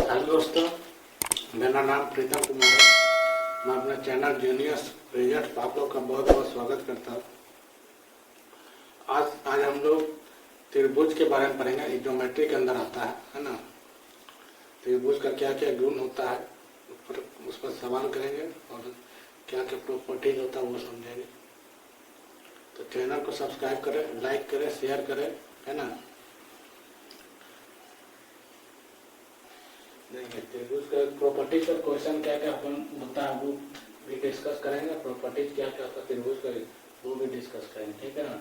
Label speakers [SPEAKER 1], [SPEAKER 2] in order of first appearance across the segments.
[SPEAKER 1] Hello दोस्तों, मेरा नाम प्रीतम कुमार है। मैं अपने चैनल जीनियस प्रोजेक्ट आप लोग का बहुत बहुत स्वागत करता हूँ। आज हम लोग त्रिभुज के बारे में पढ़ेंगे। ज्योमेट्री के अंदर आता है ना। त्रिभुज का क्या क्या गुण होता है उस पर सवाल करेंगे और क्या क्या प्रॉपर्टीज होता है वो समझेंगे। तो चैनल को सब्सक्राइब करें, लाइक करें, शेयर करें, है ना। त्रिभुज का प्रॉपर्टीज का क्वेश्चन क्या क्या होता है वो भी डिस्कस करेंगे। प्रॉपर्टीज क्या क्या होता है त्रिभुज का वो भी डिस्कस करेंगे, ठीक है ना।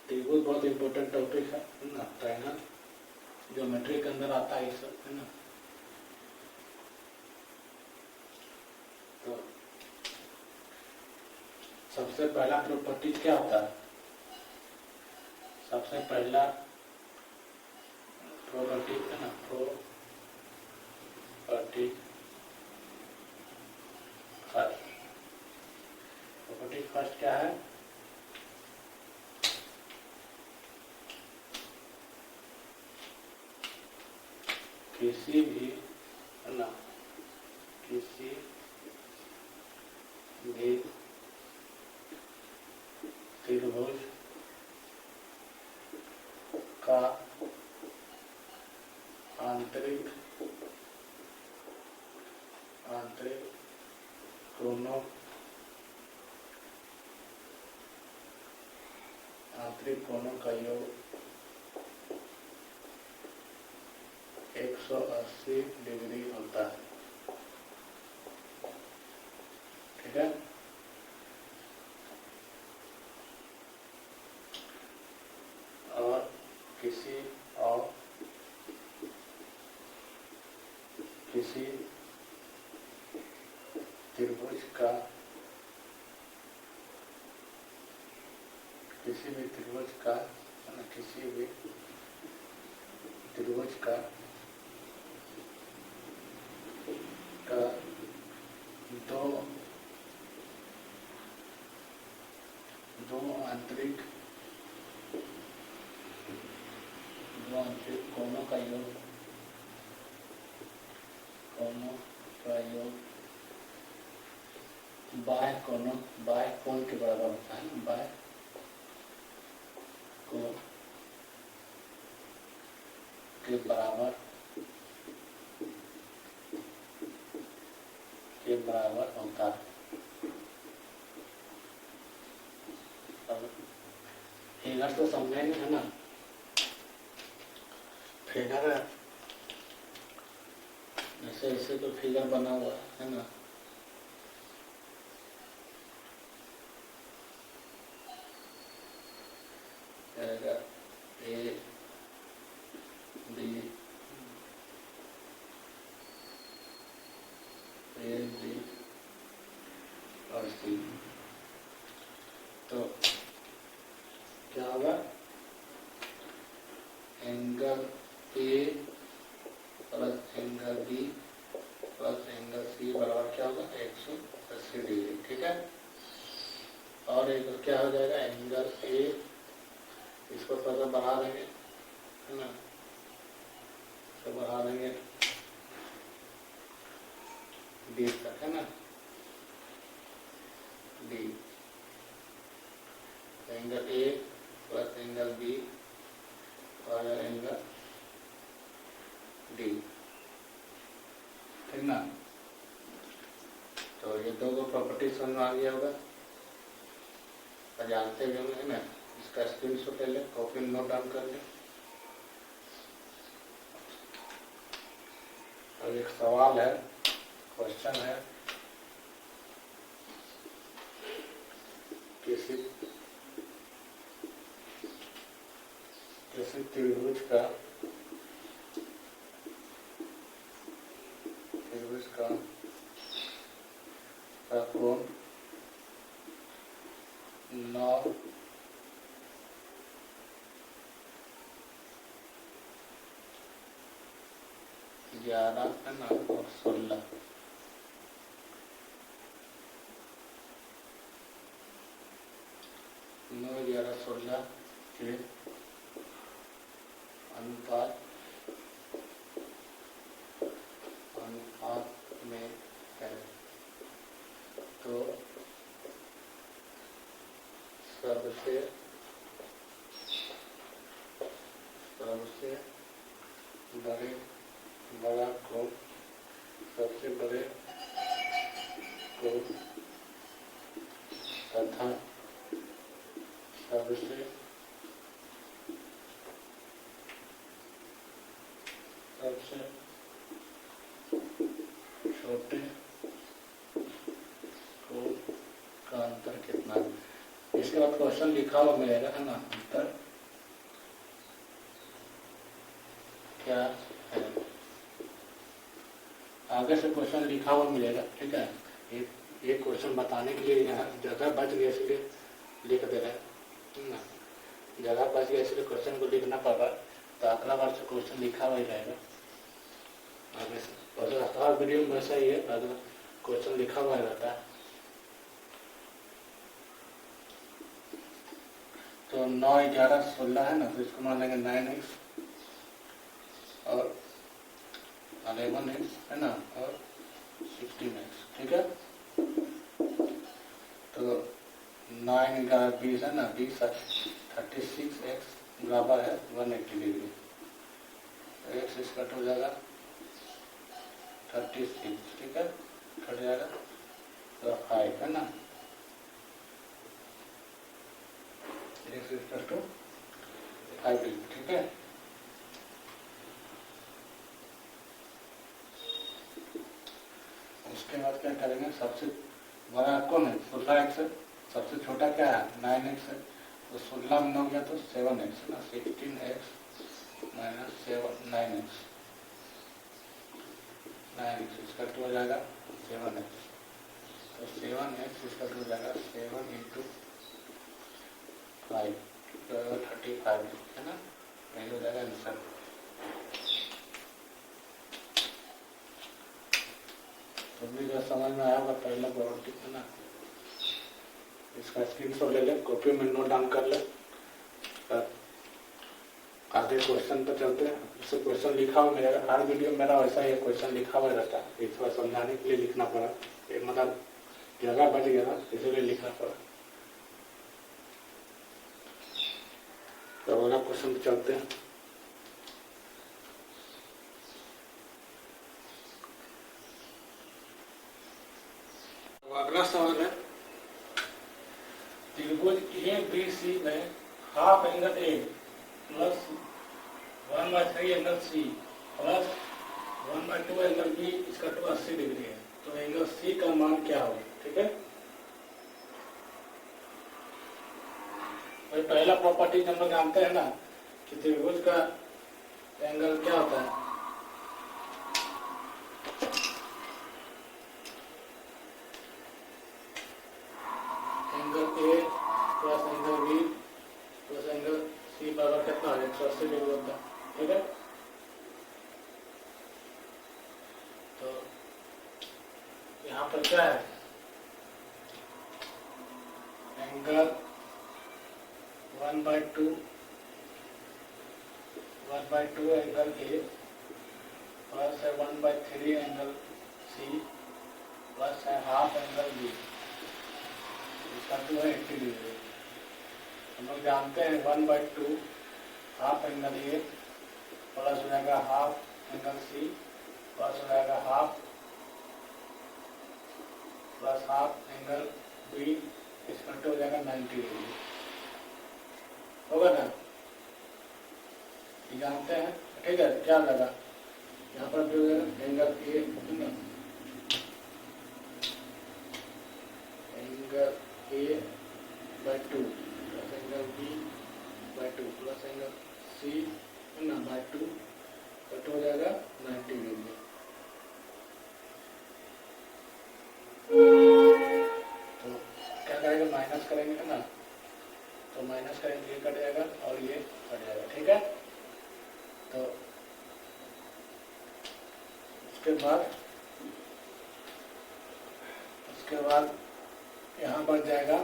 [SPEAKER 1] त्रिभुज बहुत इंपॉर्टेंट टॉपिक है ना। ट्रायंगल ज्योमेट्री के अंदर आता है ये सब, है ना। तो सबसे पहला प्रॉपर्टीज क्या होता है? सबसे पहला प्रॉपर्टी है ना, प्रॉपर्टी फर्स्ट। प्रॉपर्टी फर्स्ट क्या है? किसी भी, है ना, किसी भी त्रिभुज का आंतरिक कोणों का योग 180 डिग्री होता है, ठीक है। और किसी त्रिभुज का किसी भी त्रिभुज का दो आंतरिक कोणों का योग बाह्य कोण के बराबर होता है। बाह्य कोण के बराबर होता है। फिगर तो समझेंगे, है ना। फिगर ऐसे तो फिगर बना हुआ है ना। ए बी और सी। तो क्या होगा? Angle A plus angle B plus angle C बराबर क्या होगा? 180 डिग्री, ठीक है। और एक क्या हो जाएगा? एंगल ए, इसको थोड़ा बढ़ा देंगे, है ना। तो बढ़ा देंगे डी तक, है ना। D angle A plus angle B और एंगल डी, ठीक ना। तो ये दो प्रॉपर्टी समझ में आ गया होगा, जानते भी होंगे, है ना। इसका स्क्रीनशॉट ले ले, कॉपी में नोट डाउन कर ले। और एक सवाल है, क्वेश्चन है, किसी त्रिभुज का कोण 9, 11 है ना और 16 9, 11, 16 के अनुपात सबसे बड़ा कोण सबसे बड़े कोण तथा सबसे छोटे कोण का अंतर कितना है। इसके बाद क्वेश्चन लिखा हुआ मिलेगा, है ना, अंतर क्या है। आगे से क्वेश्चन लिखा हुआ मिलेगा, ठीक है। ये क्वेश्चन बताने के लिए यहाँ जगह बच गया इसलिए लिख दे रहे हैं ना, जगह बच गया इसलिए क्वेश्चन को लिखना पड़ रहा है। तो अगला बार से क्वेश्चन लिखा हुआ ही रहेगा आगे से। और हर वीडियो में वैसा ही है, अगर क्वेश्चन लिखा हुआ रहता है। तो 9, 11, 16 है ना, तो इसको मान लेंगे 9x और 11x, है ना, और 16x, ठीक है। तो 9, 11, 20 है ना, 20 36x बराबर है 180 डिग्री। तो x इसका कट हो जाएगा 36, ठीक है, कट जाएगा तो 5, है ना, x इक्वल टू 5 डिग्री, ठीक है। उसके बाद क्या करेंगे, सबसे बड़ा कौन है 16x है, सबसे छोटा क्या है 9x है, तो 16 में 9 गया तो 7x है ना, 16x माइनस 9x, 9x इसका टू हो जाएगा 7x, तो 7x इसका टू हो जाएगा 7 इंटू 5 35, है ना, यही हो जाएगा आंसर। तो भी जो समझ में आया होगा पहला प्रॉपर्टी, है ना, इसका स्क्रीनशॉट ले ले, कॉपी में नोट डाउन कर ले। आगे क्वेश्चन पर चलते हैं। इससे क्वेश्चन लिखा हुआ मिलेगा, हर वीडियो मेरा वैसा ही क्वेश्चन लिखा हुआ रहता है। इस बार समझाने के लिए लिखना पड़ा, मतलब जगह बच गया ना, इसलिए लिखना पड़ा। तो अगला क्वेश्चन पर चलते हैं। अगला सवाल है, त्रिभुज ABC में half angle A plus 1/3 angle C plus 1/2 angle B इसका टू 80 डिग्री है। तो एंगल C का मान क्या होगा, ठीक है। भाई पहला प्रॉपर्टी हम लोग जानते हैं ना कि त्रिभुज का एंगल क्या होता है, angle A plus angle B plus angle C बराबर कितना है 180 डिग्री होता है, ठीक है। तो यहाँ पर क्या है, एंगल 1/2 एंगल A प्लस है 1/3 एंगल C प्लस है हाफ एंगल B, इसका टू है 80 डिग्री। हम लोग जानते हैं 1/2 हाफ एंगल A प्लस हो जाएगा हाफ एंगल C प्लस हो जाएगा half plus half angle B, इसका टू हो जाएगा 90 डिग्री, होगा ना, ये जानते हैं, ठीक है। क्या लगा यहाँ पर जो angle A, angle A/2 plus angle B/2 plus angle C है ना by2 कट हो जाएगा 90 डिग्री। तो क्या करेंगे, माइनस करेंगे, है ना, तो माइनस करेंगे, ये कट जाएगा और ये कट जाएगा, ठीक है। तो उसके बाद यहाँ बच जाएगा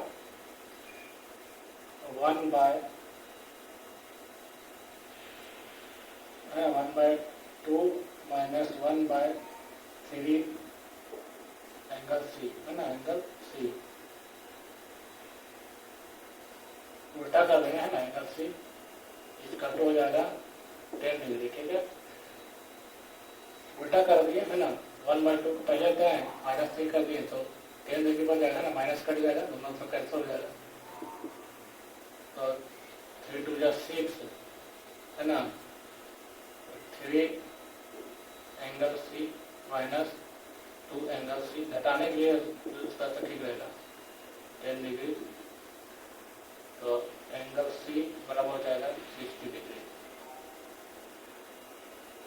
[SPEAKER 1] 1/2 माइनस 1/3 एंगल C, है ना, एंगल C उल्टा कर देंगे है ना, एंगल सी इसका हो जाएगा 10 डिग्री, ठीक है। उल्टा कर दिए है ना, 1/2 को पहले क्या है -3 कर दिए तो 10 डिग्री बन जाएगा ना, माइनस कट जाएगा, दोनों से कैंसिल हो जाएगा। तो 3 2 जा 6 है ना, 3 angle C minus 2 angle C, घटाने के लिए उसका तो ठीक रहेगा 10 डिग्री, तो एंगल सी बराबर हो जाएगा 60 डिग्री।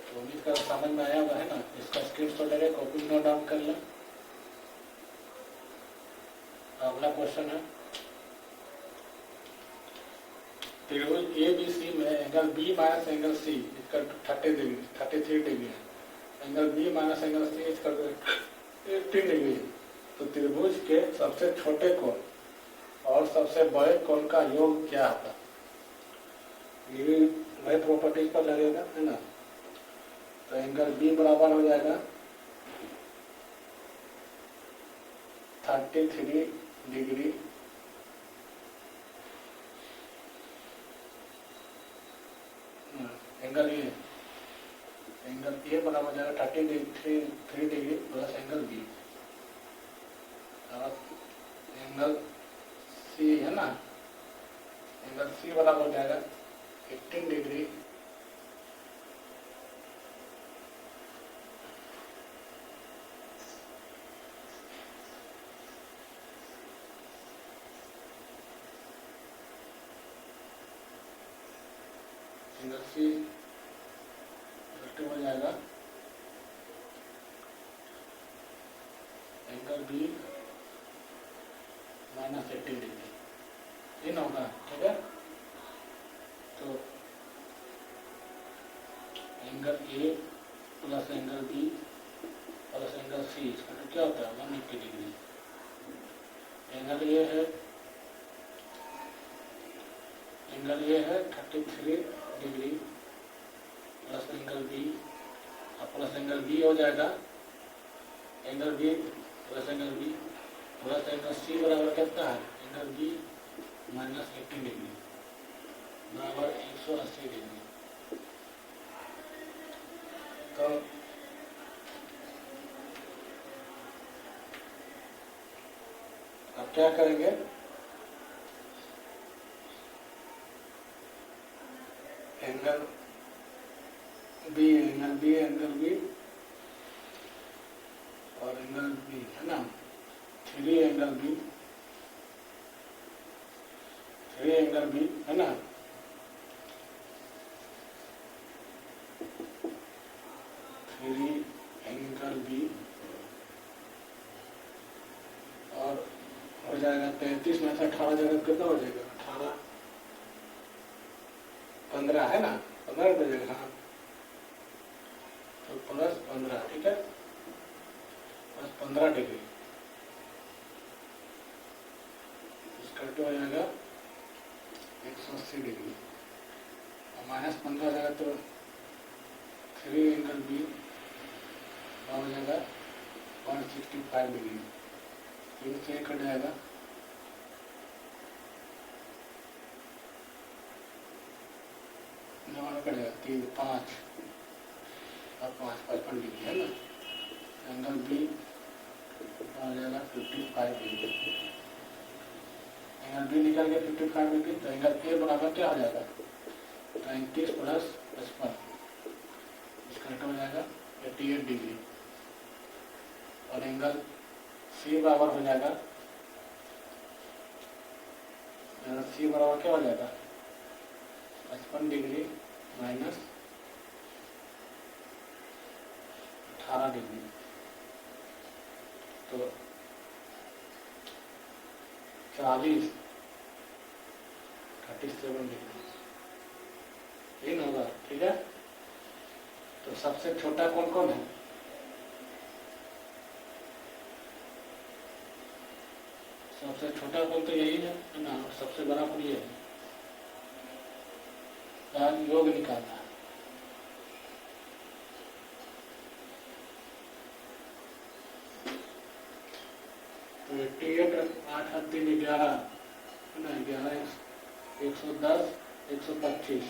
[SPEAKER 1] तो उम्मीद कर समझ में आया होगा है ना। इसका स्क्रीनशॉट लेके कॉपी नोट डाउन कर लें। अगला क्वेश्चन है, त्रिभुज ABC में angle B minus angle C इसका 33 डिग्री है, angle B minus angle C इसका 18 डिग्री है। तो त्रिभुज के सबसे छोटे कोण और सबसे बड़े कोण का योग क्या होगा? ये वही प्रॉपर्टीज पर लगेगा है ना। तो एंगल B बराबर हो जाएगा 33 डिग्री एंगल ए बराबर हो जाएगा 33 डिग्री प्लस एंगल B, और एंगल C है ना, एंगल C बराबर हो जाएगा 18 डिग्री एंगल C हो जाएगा एंगल B माइनस 18 डिग्री, इन होगा, ठीक है। तो angle A plus angle B plus angle C इसका तो क्या होता है 180 डिग्री। एंगल A है 33 डिग्री प्लस एंगल B और प्लस एंगल B हो जाएगा angle B plus angle B plus angle C बराबर कितना है, एंगल B माइनस 18 डिग्री बराबर 180 डिग्री। तो अब क्या करेंगे, एंगल B और एंगल B है ना, 3 एंगल B है ना, 3 एंगल B और हो जाएगा 33 में से 18 जगह कितना हो जाएगा, 18 15 है ना, 15 हो जाएगा, हाँ तो प्लस 15, ठीक है, प्लस 15 डिग्री इसका हो जाएगा 180 डिग्री और माइनस 15 जाएगा तो 3 एंगल B हो जाएगा 165 डिग्री, फिर से कट जाएगा कट जाएगा 3 5 और 5 55 डिग्री है ना। एंगल B आ जाएगा 55 डिग्री, एंगल B निकल गया 55 डिग्री, तो एंगल A बराबर क्या हो जाएगा 35 प्लस 55 इसका हो जाएगा 88 डिग्री, और एंगल C बराबर हो जाएगा, एंगल C बराबर क्या हो जाएगा 55 डिग्री माइनस 18 डिग्री, तो 37 डिग्री इन होगा, ठीक है। तो सबसे छोटा कौन कौन है, सबसे छोटा कौन तो यही है ना, सबसे बड़ा कौन ये है, योग निकालना है। तो 88 8 3 11 है ना, 11 110, 125,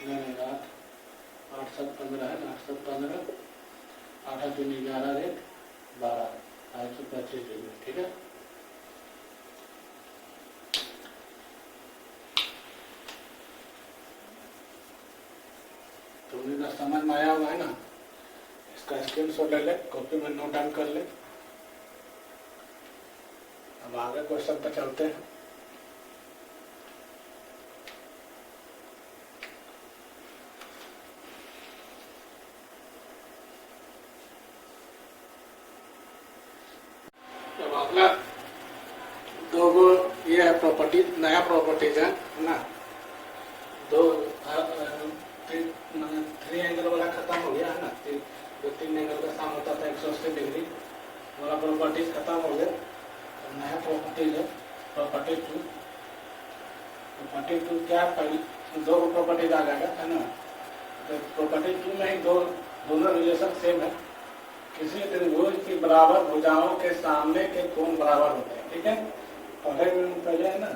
[SPEAKER 1] नहीं 8 7 15 है, 8 7 15, 8 3 11 1 12, 125 डिग्री। ठीक है, तुमने समझ में आया हुआ है ना? इसका स्क्रीनशॉट ले ले, कॉपी में नोट डाउन कर ले। अब आगे क्वेश्चन पर चलते हैं। अब अगला दो गो ये है प्रॉपर्टी, नया प्रॉपर्टीज है ना। दो थ्री एंगल वाला खत्म हो गया है ना, जो 3 एंगल का साम होता था 180 डिग्री वाला प्रॉपर्टीज खत्म हो गया। तो नया प्रॉपर्टीज है प्रॉपर्टी 2। प्रॉपर्टी 2 क्या है? पहले दो प्रॉपर्टीज आ जाएगा है ना। तो प्रॉपर्टी 2 में ही दोनों रिलेशन सेम है। किसी त्रिभुज की बराबर भुजाओं के सामने के कोण बराबर होते हैं। ठीक है, पहले है ना,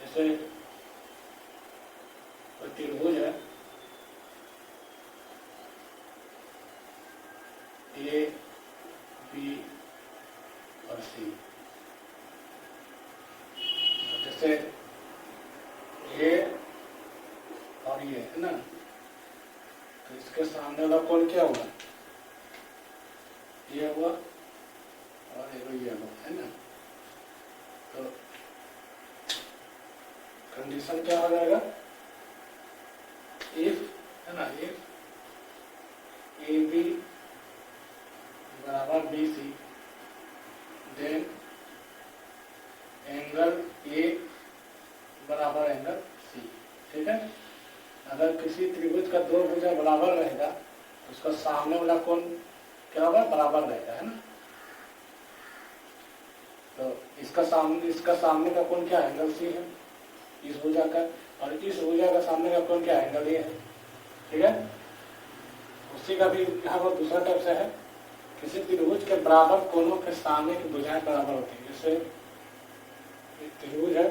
[SPEAKER 1] जैसे कोई त्रिभुज है ए बी और सी, जैसे ए और ये है ना, तो इसके सामने वाला कोण क्या हुआ? ये हुआ और ये हुआ है ना। तो कंडीशन क्या हो जाएगा? इफ है ना, इफ ए बी बराबर B C, then angle A बराबर एंगल सी। ठीक है, अगर किसी त्रिभुज का दो भुजा बराबर रहेगा तो उसका सामने वाला कोण क्या होगा? बराबर रहेगा है ना। तो इसका सामने का कोण क्या है? एंगल सी है इस भुजा का, और इस भुजा का सामने का कोण क्या है? एंगल ए है। ठीक है, उसी का भी यहाँ पर दूसरा टाइप से है, किसी त्रिभुज के बराबर कोणों के सामने की भुजाएं बराबर होती है। जैसे एक त्रिभुज है,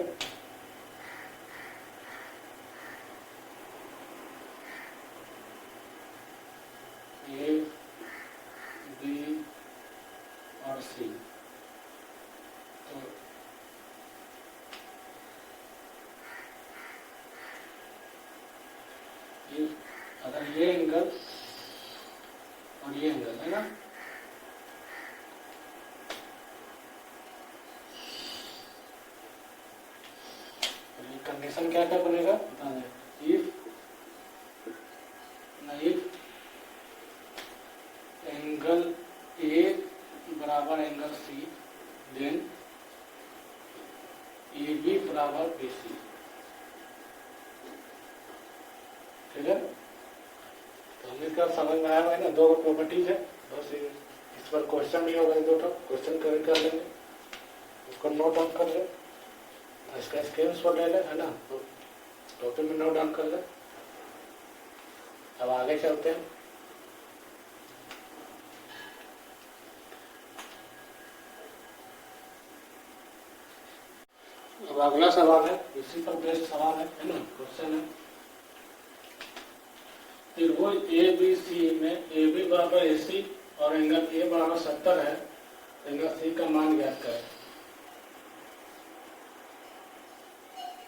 [SPEAKER 1] ए बी और सी, तो ये अगर ये एंगल और ये एंगल है ना, कंडीशन क्या क्या बनेगा? इफ एंगल ए बराबर angle C, then A B बराबर बी सी। ठीक है, तो हमें क्या समझ में आया है ना? दो प्रॉपर्टीज है, बस इस पर क्वेश्चन भी होगा, दो क्वेश्चन कर लेंगे, उसको नोट डाउन कर ले, इसका स्क्रीनशॉट ले ले है ना, तो टॉपिक में नोट डाउन कर ले। अब आगे चलते हैं। अब अगला सवाल है, इसी पर बेस्ड सवाल है ना, क्वेश्चन है। त्रिभुज ए बी सी में ए बी बराबर ए सी और एंगल ए बराबर 70 है, एंगल सी का मान ज्ञात करें।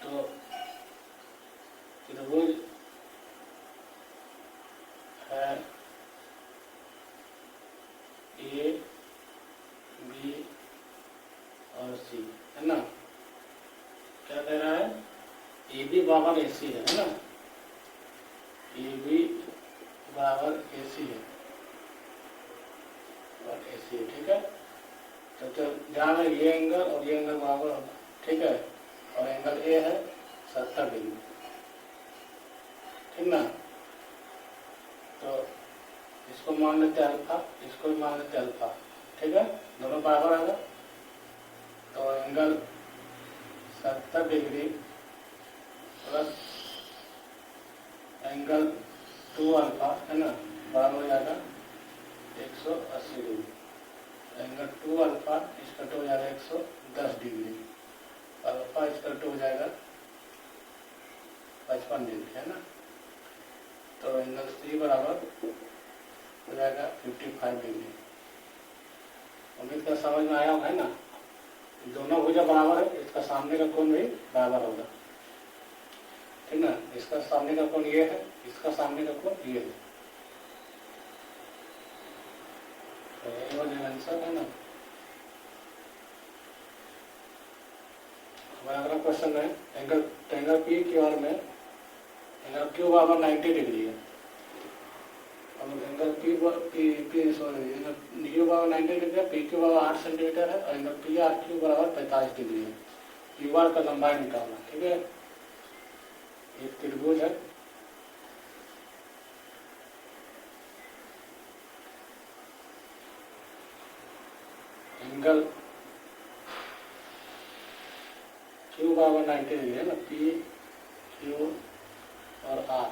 [SPEAKER 1] तो त्रिभुज है ए बी और सी है ना, क्या कह रहा है? ए बी बराबर ए सी है ना, ए बी बराबर ए सी है और ए सी है। ठीक है, तो ध्यान है ये एंगल और ये एंगल बराबर होगा। ठीक है, और एंगल ए है 70 डिग्री। ठीक ना, तो इसको मान लेते अल्फा, इसको भी मान लेते अल्फा। ठीक है, दोनों बराबर आएगा, तो angle 70 degree plus angle 2 alpha है ना, बराबर हो जाएगा 180 डिग्री। एंगल टू अल्फा इसका टू हो जाएगा 110 डिग्री, अल्फा इसका टू हो जाएगा 55 डिग्री, है ना। तो एंगल सी बराबर हो जाएगा 55 डिग्री। उम्मीद का समझ में आया है ना। दोनों भुजा बराबर है, इसका सामने का कोण भी बराबर होगा, ठीक ना। इसका सामने का कोण ये है, इसका सामने का कोण ये है, तो यही वाला आंसर है ना। हमारा अगला क्वेश्चन है एंगल पी क्यू आर में एंगल क्यू बराबर 90 डिग्री है। अब एंगल पी एंगल क्यू बराबर 90 डिग्री है, पी क्यू बराबर 8 सेंटीमीटर है और एंगल पी आर क्यू बराबर 45 डिग्री है। क्यू आर का लंबाई निकालना, ठीक है। एक त्रिभुज है, एंगल क्यू बराबर 90 डिग्री है ना, पी क्यू और आर,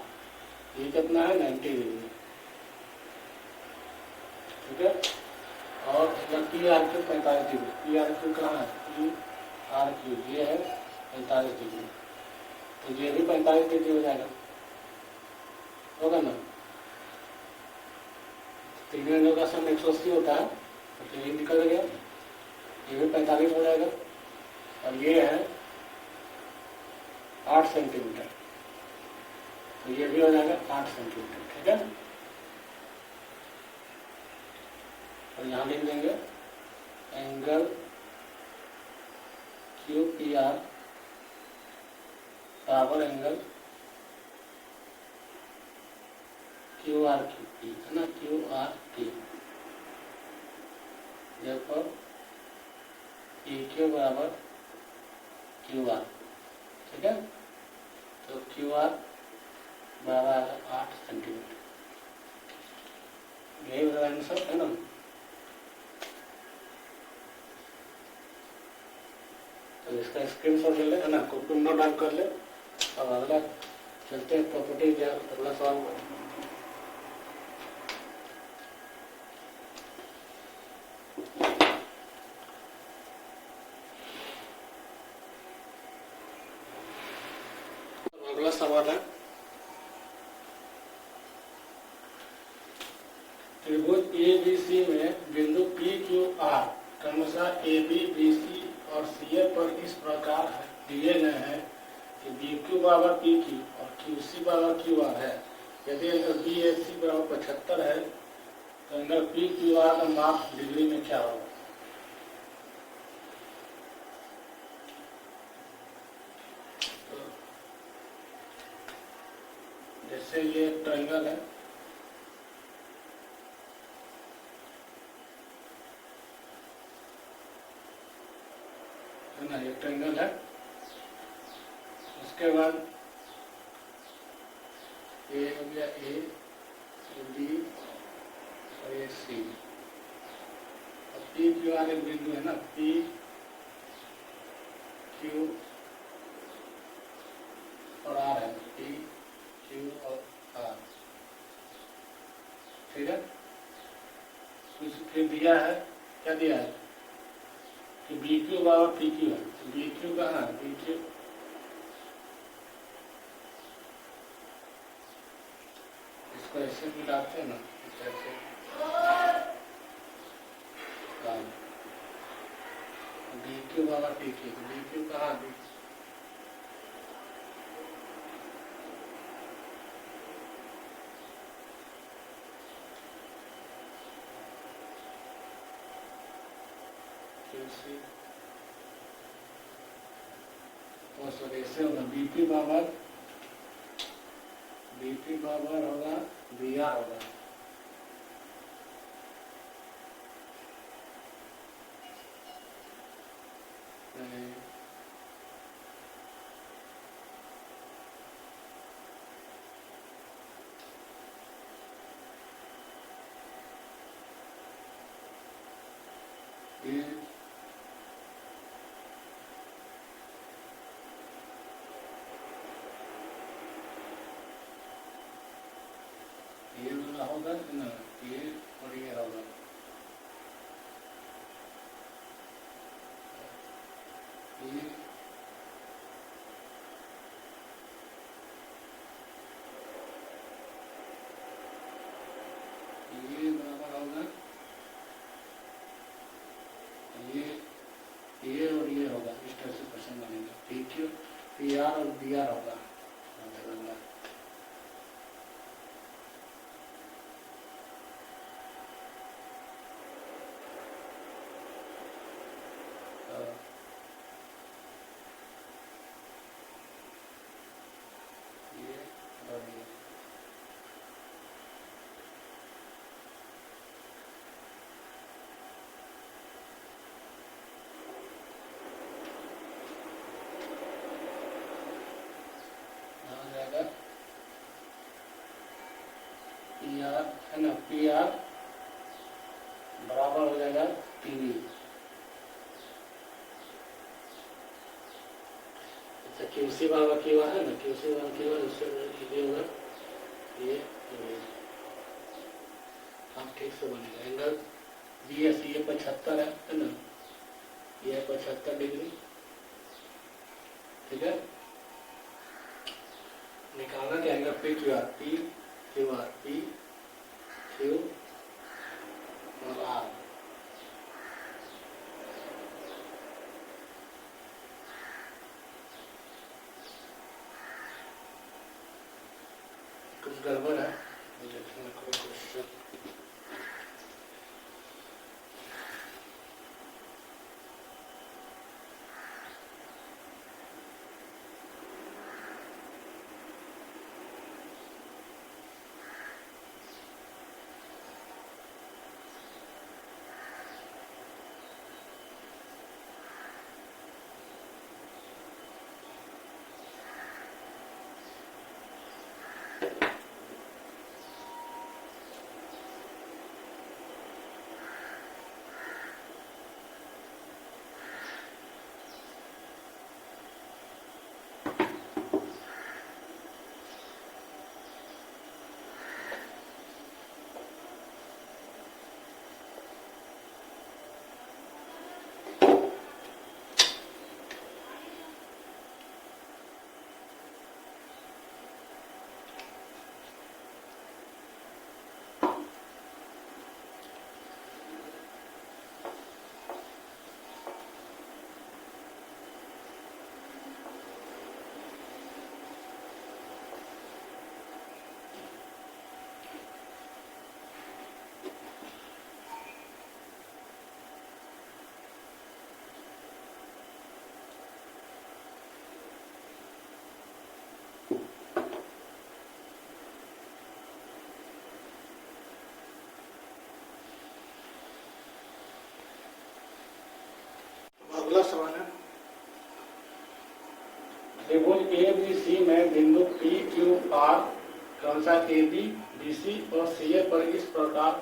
[SPEAKER 1] ये कितना है 90 डिग्री, ठीक है। और P R Q 45 degree, P R Q कहाँ है, पी आर क्यू ये है 45 डिग्री, तो ये भी 45 डिग्री हो जाएगा, होगा ना। तीन एंगल का सम 180 होता है, तो ये निकल गया, ये भी 45 हो जाएगा। और ये है 8 सेंटीमीटर, तो ये भी हो जाएगा 8 सेंटीमीटर, ठीक है। और यहाँ लिख देंगे एंगल क्यू पी आर बराबर angle Q R Q P, है ना, क्यू आर पी, देखो पी क्यू बराबर क्यू आर, ठीक है। तो क्यू आर बराबर 8 सेंटीमीटर, यही आंसर है ना। तो इसका स्क्रीनशॉट ले ले, है ना, कॉपी में नोट डाउन कर ले। अब अगला चलते हैं प्रॉपर्टी या अगला सवाल को। अगला सवाल है त्रिभुज ए बी सी में बिंदु पी क्यू आर क्रमशः ए बी बी सी और सी ए पर इस प्रकार दिए गए हैं कि बी क्यू बराबर पी क्यू और क्यू सी बराबर क्यू आर है। यदि एंगल बी ए सी बराबर 75 है तो एंगल पी क्यू आर का माप डिग्री में क्या होगा। तो जैसे ये एक ट्रायंगल है, ना, एक ट्रायंगल है, उसके बाद ए हो गया ए बी और ये सी, और पी क्यू आर एक बिंदु है ना, पी क्यू और आर है, पी क्यू और आर, ठीक है। कुछ फिर दिया है, क्या दिया है कि बी क्यू बराबर पी क्यू है, बी क्यू कहाँ है, बी क्यू इसको ऐसे मिलाते हैं ना, ऐसे बी क्यू बराबर पी क्यू, बी क्यू कहाँ है, ऐसे होगा बीपी बराबर होगा बी आर होगा, ये वाला होगा ना, ये और ये होगा, पी आर होगा। पी आर है ना, पी आर बराबर हो जाएगा टीवी। अच्छा क्यूसी बराबर क्यू आर है ना, क्यूसी बराबर क्यू आर, उससे ये होगा ये। हाँ ठीक से बनेगा। एंगल बी एस ये 75 है ना, ये 75 डिग्री। ठीक है, निकालना क्या angle P Q R, P Q R, P Q और आर। कुछ गड़बड़ है, देखने को कुछ अगला सवाल है, त्रिभुज ए बी सी में बिंदु पी क्यू आर क्रमशः ए बी बी सी और सी ए पर इस प्रकार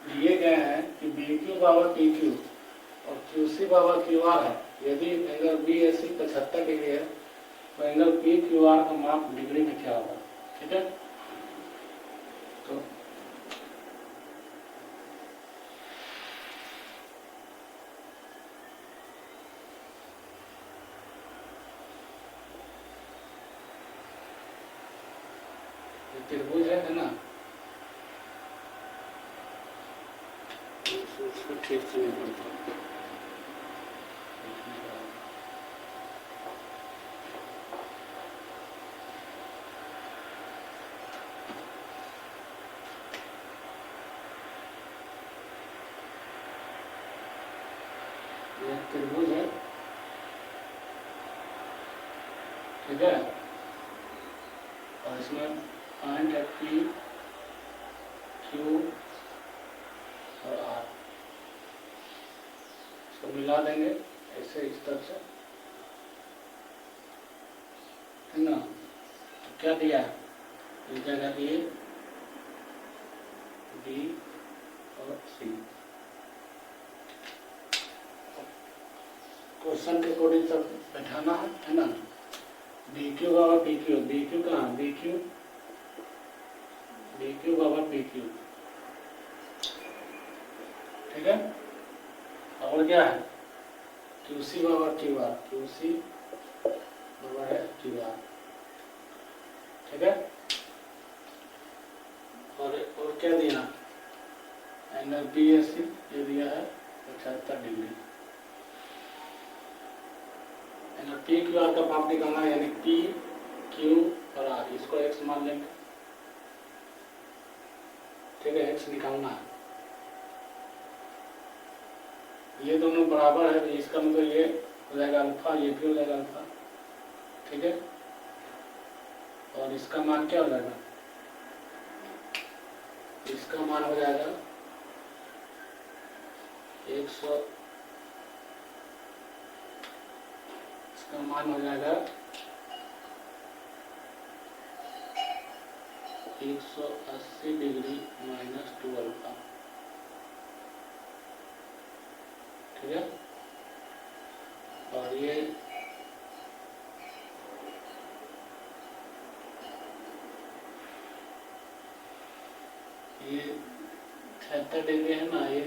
[SPEAKER 1] दिए गए हैं कि बी क्यू बराबर पी क्यू और क्यू सी बराबर क्यू आर है। यदि एंगल बी ए सी 75 डिग्री है तो एंगल पी क्यू आर का माप डिग्री में क्या होगा। ठीक है, तो त्रिभुज है ना, ठीक से नहीं बनता। यह त्रिभुज है, ठीक है, और इसमें पॉइंट है पी क्यू और आर, इसको मिला देंगे ऐसे इस तरह से, है ना। तो क्या दिया है, इस जगह ए बी और सी। क्वेश्चन के अकॉर्डिंग सब बैठाना है ना। डी क्यू बाबा पी क्यू, डी क्यू कहाँ, डी क्यू बाबा पी क्यू, ठीक है। और क्या है, क्यू सी बाबा क्यू आर, क्यू सी बाबा है क्यू आर, ठीक है। और क्या दिया, एंगल बी एस सी ये दिया है 75 degree. Angle P Q R का माप निकालना, यानी पी मान लेंगे, ठीक है, x निकालना है। ये दोनों बराबर है तो इसका मतलब ये हो जाएगा अल्फा, ये भी हो जाएगा अल्फा, ठीक है। और इसका मान क्या हो जाएगा, इसका मान हो जाएगा 100, इसका मान हो जाएगा 180 डिग्री माइनस 2 अल्फा, ठीक है। और ये ये 76 डिग्री है ना, ये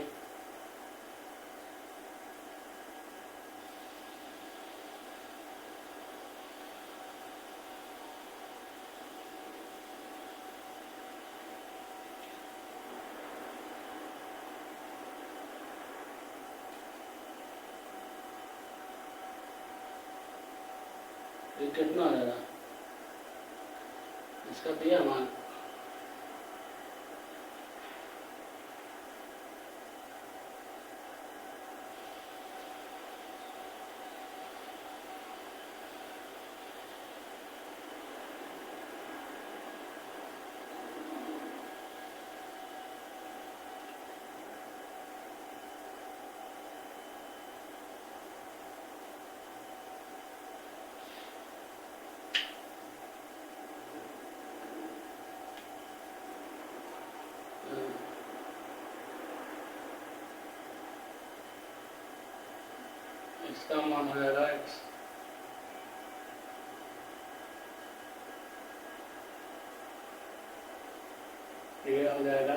[SPEAKER 1] कितना आ जाएगा, इसका दिया मान इसका मान हो जाएगा x, ये हो जाएगा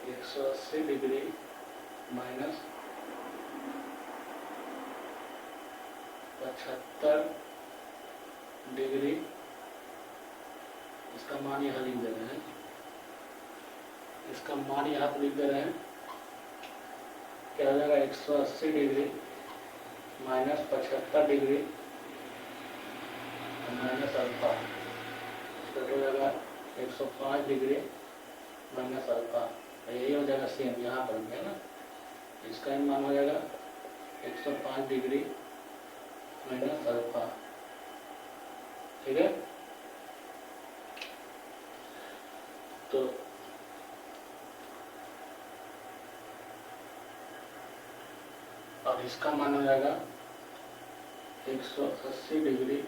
[SPEAKER 1] 180 डिग्री माइनस 75 डिग्री, इसका मान यहाँ लिख दे रहे हैं, इसका मान यहाँ पर लिख दे रहे हैं, क्या हो जाएगा 180 degree minus 75 degree minus alpha, इसका हो जाएगा 105 डिग्री माइनस अल्फा, यही हो जाएगा सेम यहाँ पर भी है ना। इसका मान हो जाएगा 105 डिग्री माइनस अल्फा, ठीक है। तो और इसका मान हो जाएगा 180 डिग्री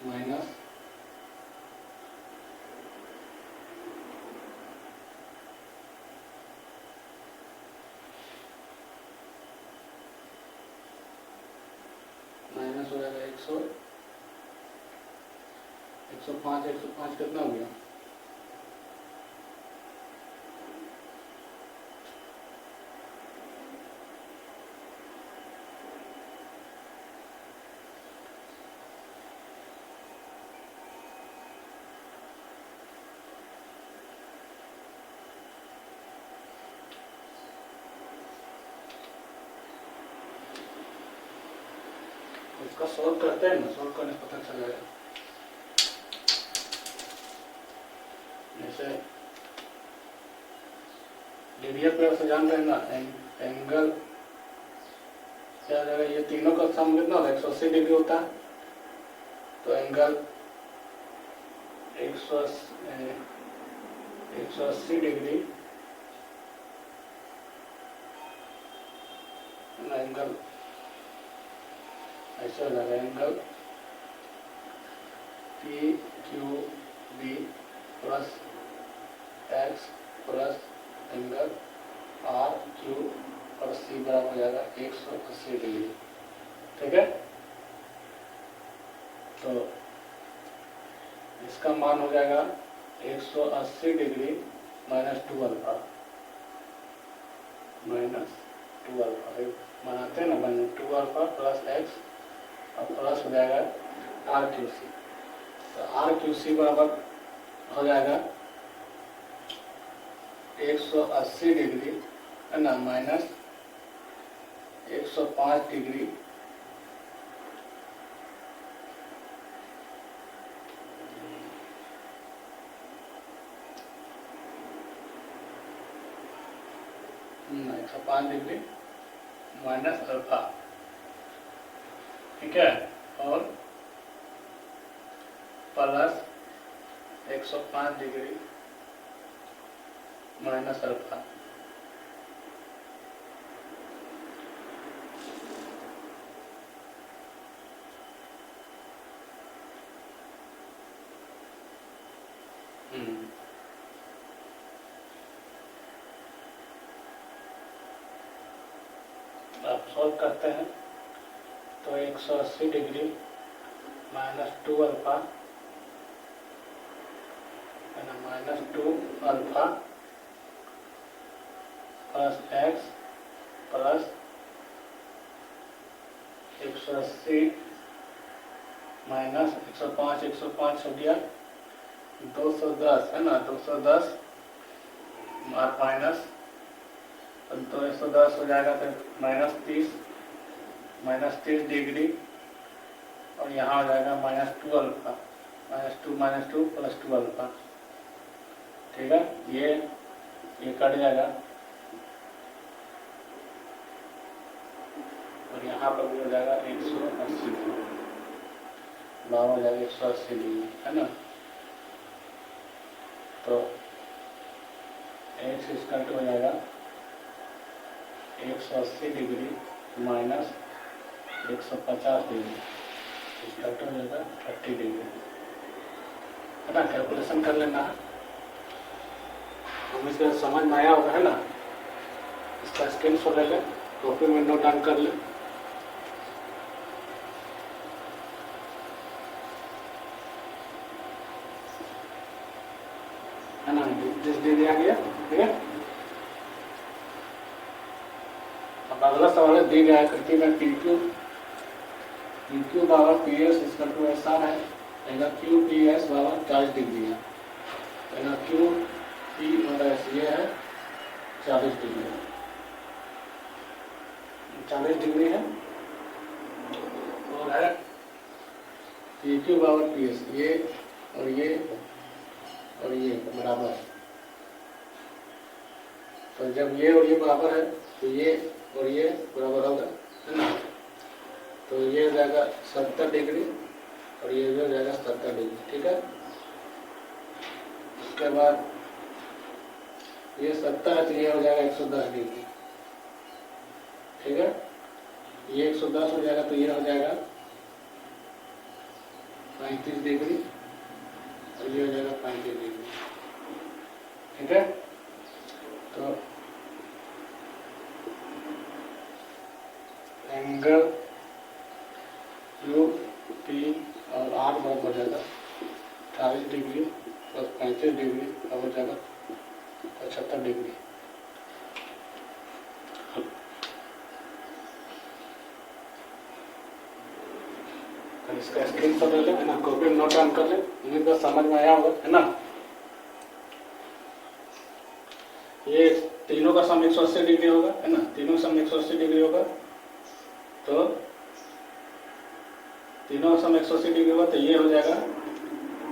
[SPEAKER 1] माइनस माइनस हो जाएगा 105 कितना हो गया, इसका सॉल्व करते हैं ना, सॉल्व करने से पता चल जाएगा। जैसे लीनियर प्लेयर से जान रहे हैं ना, एंगल क्या जाएगा, ये तीनों का सम कितना होता है 180 डिग्री होता है, तो एंगल 180 डिग्री एंगल ऐसा हो जाएगा, angle P Q B plus X plus angle R Q और सी बराबर हो जाएगा 180 डिग्री, ठीक है। तो इसका मान हो जाएगा 180 डिग्री माइनस 2 अल्फा, बनाते हैं ना, 2 अल्फा प्लस एक्स और प्लस हो जाएगा आर क्यू सी, तो आर क्यू सी बराबर हो जाएगा 180 डिग्री है ना minus 105 degree 105 degree minus alpha, ठीक है, और प्लस 105 डिग्री माइनस अल्फा। आप सॉल्व करते हैं तो 180 degree minus 2 alpha minus 2 alpha plus X plus 180 minus 105 हो गया 210 है ना, 210 माइनस तो 110 हो जाएगा, फिर माइनस 30 डिग्री और यहाँ हो जाएगा -2 अल्फा, -2 प्लस 2 अल्फा, ठीक है, ये कट जाएगा और यहाँ पर भी हो जाएगा 180 डिग्री, बाहर हो जाएगा 180 डिग्री, है ना। तो x इसका हो जाएगा 180 डिग्री माइनस 150 डिग्री, इसका हो जाएगा 30 डिग्री, है ना। कैलकुलेशन कर लेना है, हम इसका समझ में आया होगा, है ना। इसका स्क्रीनशॉट ले लें, कॉपी में नोट डाउन कर लें। है ना, जिस दे दिया गया, ठीक है। अब अगला सवाल है, दी गया आकृति में PQ बराबर PS इसका टू ऐसा है, QPS बराबर 40 डिग्री है, QP ये है 40 डिग्री, 40 डिग्री है, और है PQ बराबर PS, ये और ये बराबर है। तो जब ये और ये बराबर है तो ये और ये बराबर होगा, है ना। तो ये हो जाएगा 70 डिग्री और ये भी हो जाएगा 70 डिग्री, ठीक है। उसके बाद ये 70 है तो ये हो जाएगा 110 डिग्री, ठीक है। ये 110 हो जाएगा तो ये हो जाएगा 35 डिग्री और ये हो जाएगा 35 डिग्री, ठीक है। तो एंगल UP और R बराबर हो जाएगा 40 डिग्री प्लस 35 डिग्री और हो जाएगा 75 डिग्री। तो इसका स्क्रीनशॉट ले लें, है ना, कॉपी में नोट डाउन कर लें, उम्मीद का समझ में आया होगा, है ना। ये तीनों का सम 180 डिग्री होगा, है ना, तीनों का सम 180 डिग्री होगा, तो तीनों का सम 180 डिग्री होगा तो ये हो जाएगा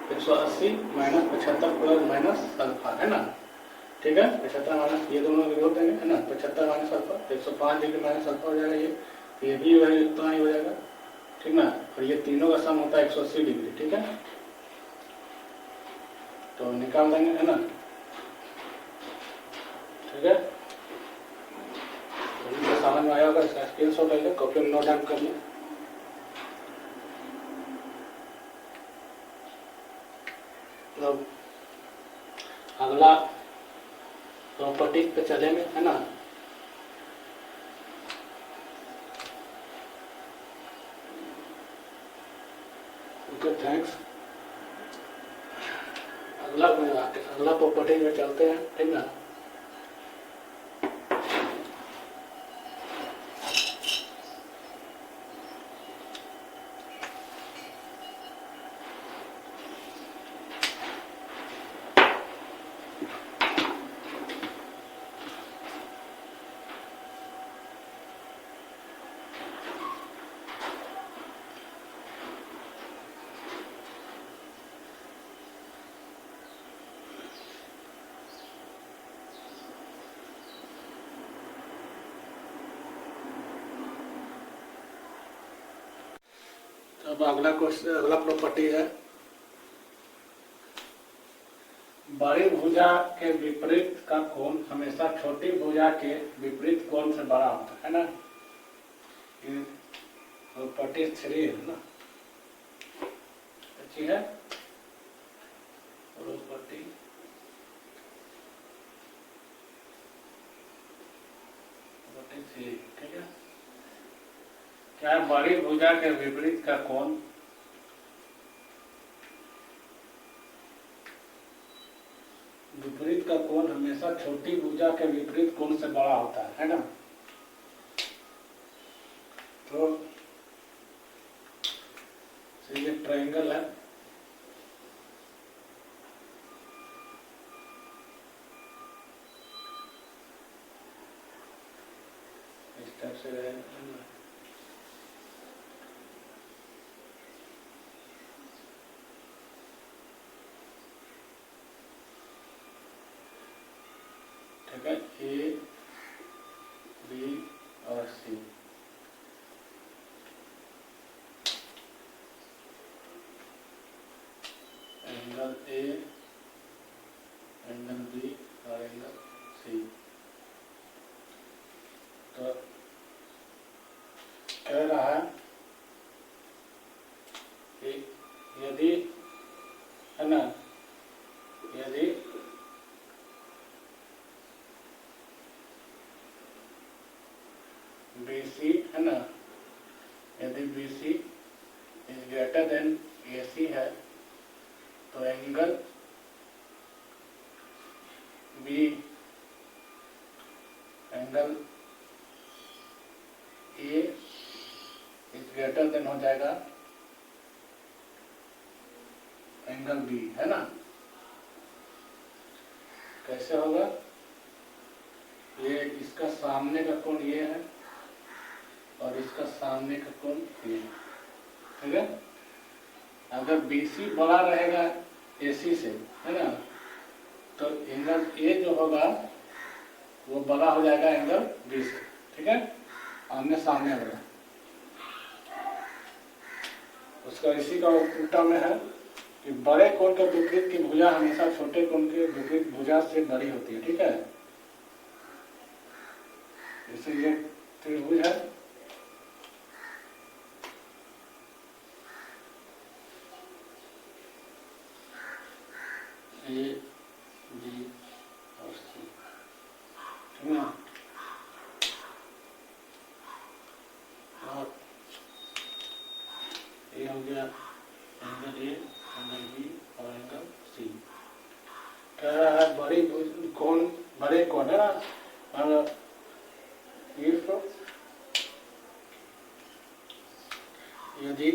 [SPEAKER 1] 180 माइनस 75 प्लस माइनस अल्फा, है ना, ठीक है। 75 माइनस ये दोनों जोड़ देंगे, है ना, 75 minus alpha 105 degree minus alpha हो जाएगा, ये भी वही उतना ही हो जाएगा, ठीक ना। और ये तीनों का सम होता है 180 डिग्री, ठीक है। तो निकाल देंगे, है ना, ठीक है। तो समझ में आया होगा, इसका स्क्रीनशॉट ले लें, कॉपी में नोट डाउन कर लें। तो अगला प्रॉपर्टी पे चलेंगे, है ना। Okay, thanks. अगला प्रॉपर्टी में चलते हैं, ठीक ना। अब अगला क्वेश्चन, अगला प्रॉपर्टी है बड़ी भुजा के विपरीत का कोण हमेशा छोटी भुजा के विपरीत कोण से बड़ा होता है ना। ये प्रॉपर्टी 3 है ना, अच्छी है प्रॉपर्टी। ठीक है, क्या बड़ी भुजा के विपरीत का कोण हमेशा छोटी भुजा के विपरीत कोण से बड़ा होता है ना। तो ये ट्रायंगल है, इस टाइप से रहेगा। ठीक है, ए बी और सी, एंगल ए, एंगल बी और एंगल सी। तो कह रहा है कि यदि है ना, यदि BC है ना, यदि BC is greater then AC है तो angle B, angle A is greater then हो जाएगा एंगल B, है ना। कैसे होगा, ये इसका सामने का कोण ये है और इसका सामने का कोण ये है, ठीक है। अगर BC बड़ा रहेगा AC से, है ना, तो एंगल A जो होगा वो बड़ा हो जाएगा एंगल B से, ठीक है, आमने सामने वाला। उसका इसी का उल्टा में है कि बड़े कोण के विपरीत की भुजा हमेशा छोटे कोण के विपरीत भुजा से बड़ी होती है, ठीक है। इसलिए त्रिभुज है, ए बी और सी, ठीक है। और ये हो गया एंगल ए, एंगल बी और एंगल सी। कह रहा है बड़ी कोण, बड़े कोण है ना, इफ यदि,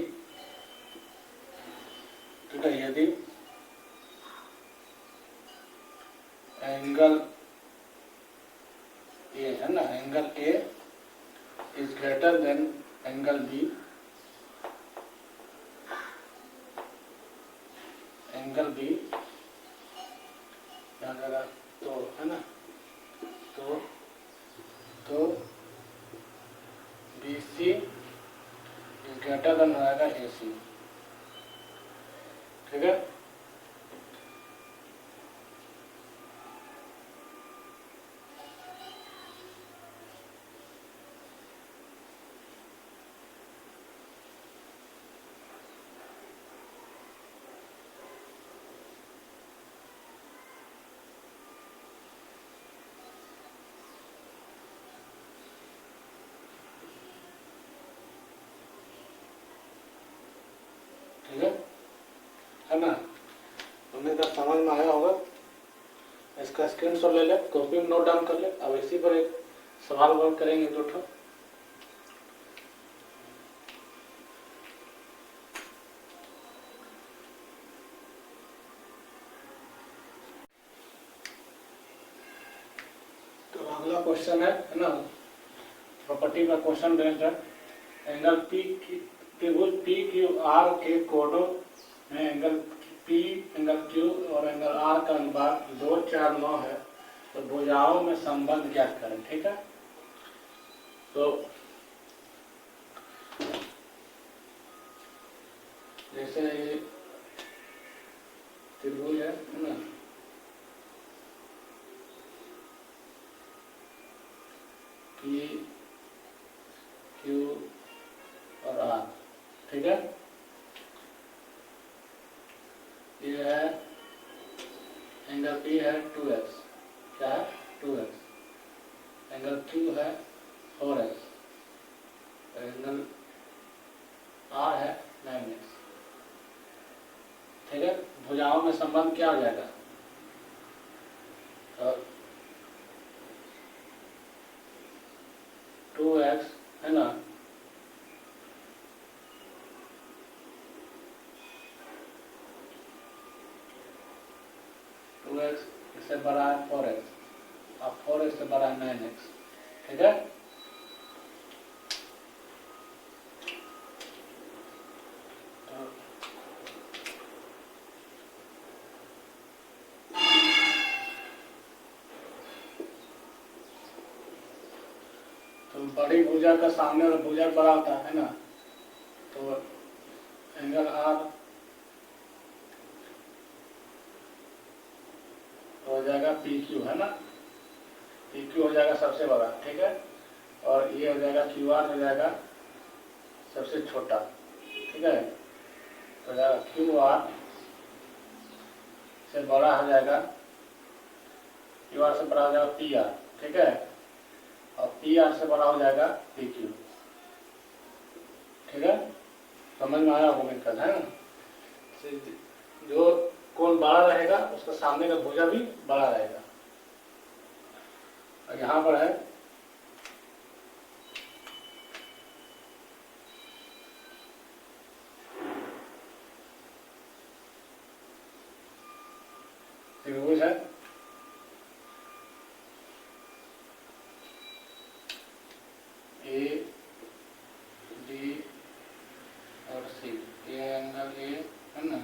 [SPEAKER 1] ठीक है, यदि एंगल ए है ना, angle A is greater than angle B, angle B अगर तो है ना, तो BC इज ग्रेटर देन हो जाएगा AC, ठीक है। ठीक है ना, उम्मीद है समझ में आया होगा। इसका स्क्रीनशॉट ले ले, कॉपी में नोट डाउन कर ले। अब इसी पर एक सवाल वर्क करेंगे 2 ठो। तो अगला क्वेश्चन है ना, प्रॉपर्टी का क्वेश्चन बेस्ड है। एंगल पी की त्रिभुज PQR के कोणों में एंगल P, एंगल Q और एंगल R का अनुपात 2, 4, 9 है, तो भुजाओं में संबंध ज्ञात करें, ठीक है। तो जैसे ये त्रिभुज है ना, पी क्यू और आर, ठीक है। ये है एंगल पी है 2x, क्या है 2x, एंगल क्यू है 4x, एंगल आर है 9x, ठीक है। भुजाओं में संबंध क्या हो जाएगा, तो 2x है ना, इससे बड़ा है 4x और 4x से बड़ा है 9x, ठीक है। तो बड़ी भुजा का सामने वाला भुजा बड़ा होता है ना, तो एंगल आर हो जाएगा पी क्यू, है ना, पी क्यू हो जाएगा सबसे बड़ा, ठीक है। और ये हो जाएगा क्यू आर हो जाएगा सबसे छोटा, ठीक है। तो जाएगा क्यू आर से बड़ा हो जाएगा, क्यू आर से बड़ा हो जाएगा पी आर, ठीक है। और पी आर से बड़ा हो जाएगा पी क्यू, ठीक है। समझ में आया होगा इनका, है ना। जो कोण बड़ा रहेगा उसका सामने का भुजा भी बड़ा रहेगा। और यहाँ पर है त्रिभुज है ए डी और सी, ये एंगल ए है ना,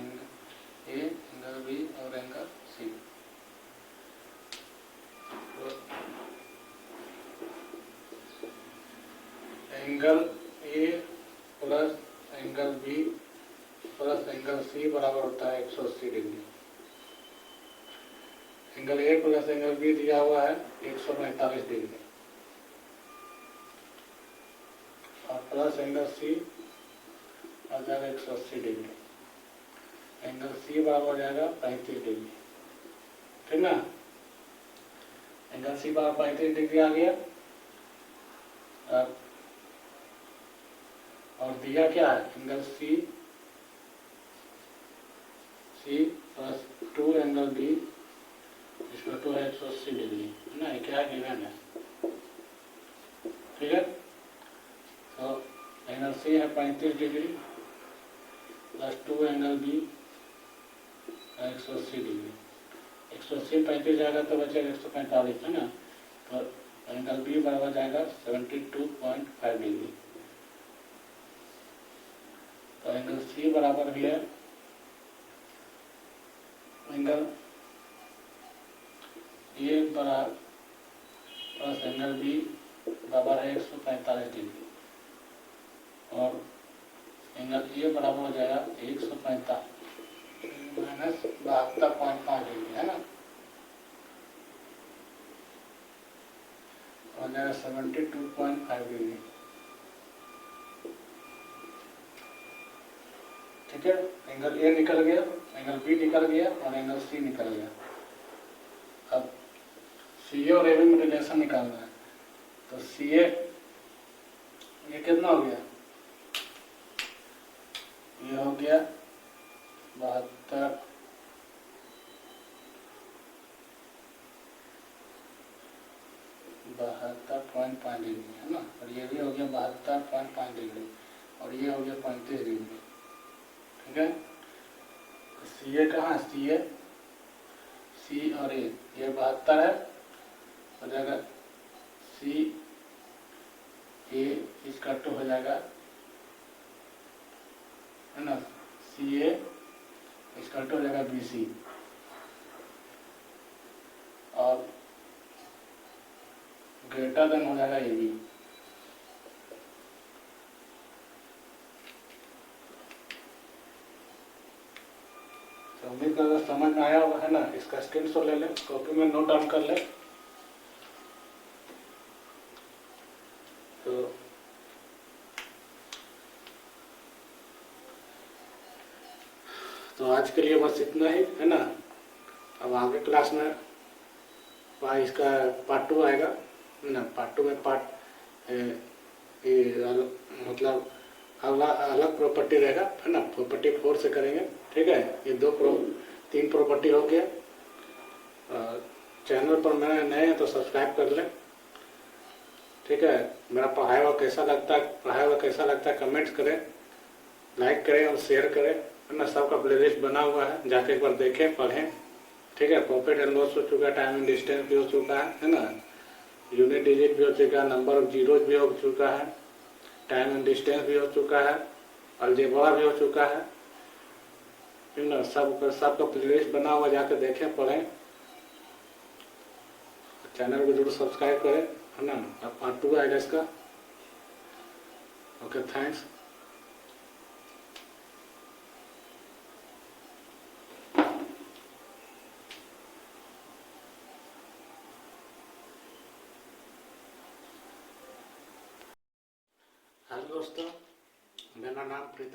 [SPEAKER 1] ए एंगल बी और एंगल सी। तो angle A plus angle B plus angle C बराबर होता है 180 degree. Angle A plus angle B दिया हुआ है 145 डिग्री और प्लस एंगल सी आ जाएगा 180 डिग्री। एंगल सी बराबर हो जाएगा 35 डिग्री, ठीक ना। एंगल सी बराबर 35 डिग्री आ गया। और दिया क्या है, angle C plus 2 angle B इसमें 2 है 180 डिग्री, है ना, क्या गिवन है, ठीक है। तो एंगल सी है 35 degree plus 2 angle B 180 degree. 180 35 जाएगा तो बचेगा 145, है ना। तो एंगल बी बराबर जाएगा 72.5 डिग्री। तो एंगल सी बराबर भी है एंगल ए बराबर प्लस एंगल बी बराबर है 145 डिग्री और एंगल ए बराबर हो जाएगा 145 माइनस 72.5 डिग्री, है ना, हो जाएगा 72.5 डिग्री, ठीक है। एंगल ए निकल गया, एंगल बी निकल गया और एंगल सी निकल गया। अब सी ए और ए बी में रिलेशन निकालना है। तो सी ए ये कितना हो गया, ये हो गया 72.5 डिग्री, है ना। और ये भी हो गया 72.5 डिग्री और ये हो गया 35 डिग्री, ठीक है। तो सी ए कहाँ है, सी और ए, ये 72 है, हो जाएगा सी ए इसका 2 हो जाएगा, है ना, सी ए इसका 2 हो जाएगा बी सी और ग्रेटर देन हो जाएगा ए बी। तो उम्मीद करता समझ में आया होगा, है ना। इसका स्क्रीनशॉट ले लें, कॉपी में नोट डाउन कर लें। तो आज के लिए बस इतना ही, है ना। अब आगे क्लास में इसका पार्ट 2 आएगा, है ना। पार्ट 2 में मतलब अलग प्रॉपर्टी रहेगा, है ना। प्रॉपर्टी 4 से करेंगे, ठीक है। ये 3 प्रॉपर्टी हो गया। चैनल पर नए हैं तो सब्सक्राइब कर लें, ठीक है। मेरा पढ़ाया हुआ कैसा लगता है कमेंट्स करें, लाइक करें और शेयर करें, है ना। सबका प्लेलिस्ट बना हुआ है, जाके एक बार देखें, पढ़ें, ठीक है। प्रॉफिट एंड लॉस हो चुका है, टाइम एंड डिस्टेंस भी हो चुका है ना। यूनिट डिजिट भी हो चुका है, नंबर ऑफ जीरोज भी हो चुका है, टाइम एंड डिस्टेंस भी हो चुका है, अलजेब्रा भी हो चुका है ना। सबका प्लेलिस्ट बना हुआ, जाके देखें, पढ़ें। चैनल को जरूर सब्सक्राइब करें, है ना। अब पार्ट 2 आएगा इसका। Okay, thanks. हेलो दोस्तों, मेरा नाम प्रीतम